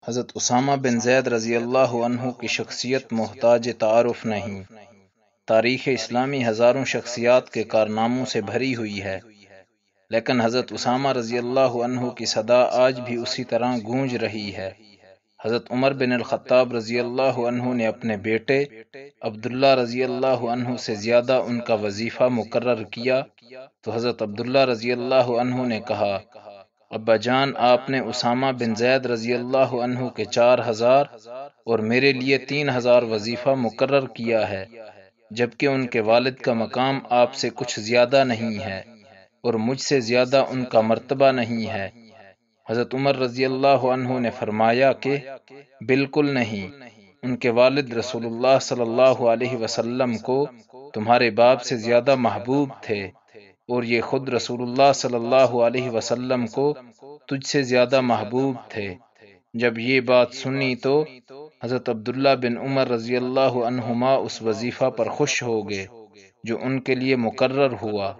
حضرت اسامہ بن زید رضی اللہ عنہ کی شخصیت محتاج تعارف نہیں۔ تاریخ اسلامی ہزاروں شخصیات کے کارناموں سے بھری ہوئی ہے، لیکن حضرت اسامہ رضی اللہ عنہ کی صدا آج بھی اسی طرح گونج رہی ہے۔ حضرت عمر بن الخطاب رضی اللہ عنہ نے اپنے بیٹے عبداللہ رضی اللہ عنہ سے زیادہ ان کا وظیفہ مقرر کیا تو حضرت عبداللہ رضی اللہ عنہ نے کہا، ابا جان، آپ نے اسامہ بن زید رضی اللہ عنہ کے 4000 اور میرے لیے 3000 وظیفہ مقرر کیا ہے، جبکہ ان کے والد کا مقام آپ سے کچھ زیادہ نہیں ہے اور مجھ سے زیادہ ان کا مرتبہ نہیں ہے۔ حضرت عمر رضی اللہ عنہ نے فرمایا کہ بالکل نہیں، ان کے والد رسول اللہ صلی اللہ علیہ وسلم کو تمہارے باپ سے زیادہ محبوب تھے، اور یہ خود رسول اللہ صلی اللہ علیہ وسلم کو تجھ سے زیادہ محبوب تھے۔ جب یہ بات سنی تو حضرت عبداللہ بن عمر رضی اللہ عنہما اس وظیفہ پر خوش ہو گئے جو ان کے لیے مقرر ہوا۔